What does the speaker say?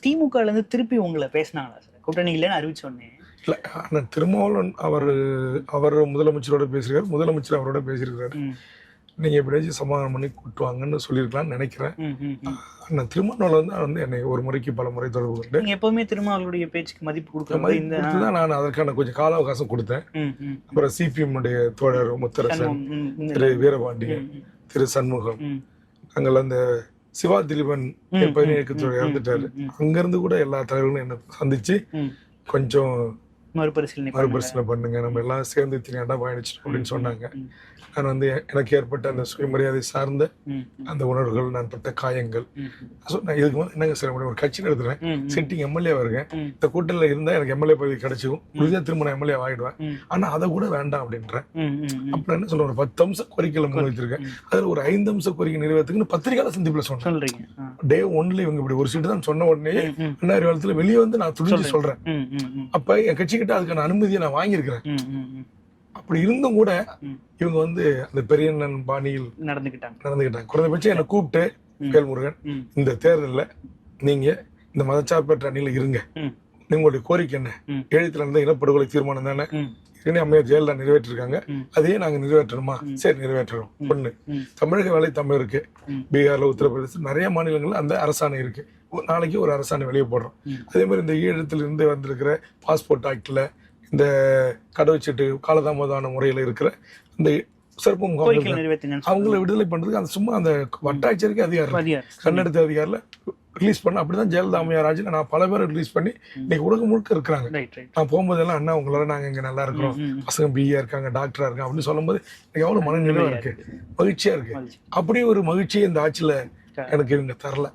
திமுகல இருந்து திருப்பி உங்களை பேசினாங்களா சார்? கூட்டணி இல்லைன்னு அறிவிச்ச உடனே. இல்ல அண்ணன் திருமாவளவன் அவர் முதலமைச்சரோட பேசியிருக்காரு, முதலமைச்சர் அவரோட பேசியிருக்காரு. நீங்க எப்படியாச்சும் சமாதானம் பண்ணி கூட்டு வாங்கன்னு சொல்லியிருக்கலாம்னு நினைக்கிறேன். அண்ணன் திருமாவளவன் வந்து என்னை ஒரு முறைக்கு பல முறை தொடர்பு கொண்டு, நீங்க எப்பவுமே திருமாவளவனுடைய பேச்சுக்கு மதிப்பு கொடுக்குறது நான் அதற்கான கொஞ்சம் கால அவகாசம் கொடுத்தேன். அப்புறம் சிபிஎம் உடைய தோழர் முத்தரசன், திரு வீரபாண்டியன், திரு சண்முகம், நாங்கள் அந்த சிவா திலீபன் இயக்கத்துறை இறந்துட்டாரு, அங்கிருந்து கூட எல்லா தலைவர்களும் என்ன சந்திச்சு கொஞ்சம் மறுபரிசீலனை பண்ணுங்க, நம்ம எல்லாம் சேர்ந்து திணியாண்டா பயணிச்சிட்டோம் அப்படின்னு சொன்னாங்க. நான் வந்து எனக்கு ஏற்பட்ட அந்த சுயமரியாதை சார்ந்த அந்த உணர்வுகள், நான் பட்ட காயங்கள், நான் இதுக்கு வந்து என்னங்க சார் ஒரு கட்சி நடத்துறேன், சிட்டிங் எம்எல்ஏவா இருக்கேன், இந்த கூட்டணியில இருந்தா எனக்கு எம்எல்ஏ பதவி கிடைச்சிடும், உறுதியா திரும்ப நான் எம்எல்ஏ ஆகிடுவேன், ஆனா அதை கூட வேண்டாம் அப்படின்றேன். அப்புறம் என்ன சொல்றேன், ஒரு 10 அம்ச கோரிக்கைகளை முன்வைத்திருக்கேன். அதுல ஒரு 5 அம்ச கோரிக்கை நிறைவேற்றுக்குன்னு பத்திரிகையாளர் சந்திப்புல சொன்னேன். டே 1 இவங்க இப்படி ஒரு சீட்டு தான் சொன்ன உடனே 2000 காலத்துல வெளியே வந்து நான் துணிஞ்சு சொல்றேன். அப்ப என் கட்சி கிட்ட அதுக்கான அனுமதியை நான் வாங்கியிருக்கிறேன். அப்படி இருந்தும் கூட இவங்க வந்து அந்த பெரியண்ணன் பாணியில் நடந்துக்கிட்டாங்க. குறைந்தபட்சம் என்னை கூப்பிட்டு, வேல்முருகன், இந்த தேர்தலில் நீங்க இந்த மதச்சார்பற்ற அணியில இருங்க, உங்களுடைய கோரிக்கை என்ன, எழுத்துல இருந்த இனப்படுகொலை தீர்மானம் தானே அம்மையார் ஜெயலலிதா நிறைவேற்றிருக்காங்க, அதையே நாங்க நிறைவேற்றணுமா? சரி நிறைவேற்றணும். ஒண்ணு, தமிழக வேலை தமிழ் இருக்கு, பீகார்ல, உத்தரப்பிரதேசம், நிறைய மாநிலங்கள்ல அந்த அரசாணை இருக்கு. நாளைக்கு ஒரு அரசாணை வெளியே போடுறோம். அதே மாதிரி இந்த ஈழத்துல இருந்து வந்திருக்கிற பாஸ்போர்ட் ஆக்ட்ல இந்த கடவுச்சீட்டு காலதாமதான முறையில இருக்கிற இந்த சிறப்பு முகாம்கள் அவங்களை விடுதலை பண்றதுக்கு அந்த சும்மா அந்த வட்டாட்சியருக்கு அதிகாரம், கண்ணெடுத்த அதிகாரில ரிலீஸ் பண்ண, அப்படிதான் ஜெயலலிதா அம்மையார் ஆட்சியில் நான் பல பேரை ரிலீஸ் பண்ணி இன்னைக்கு உலகம் முழுக்க இருக்கிறாங்க. நான் போகும்போதெல்லாம் அண்ணா உங்களால நாங்க இங்க நல்லா இருக்கிறோம், பசங்க பிஏ இருக்காங்க, டாக்டரா இருக்காங்க அப்படின்னு சொல்லும் போது எனக்கு எவ்வளவு மனநிலையா இருக்கு, மகிழ்ச்சியா இருக்கு. அப்படி ஒரு மகிழ்ச்சியை இந்த ஆட்சியில எனக்கு இவங்க தரல.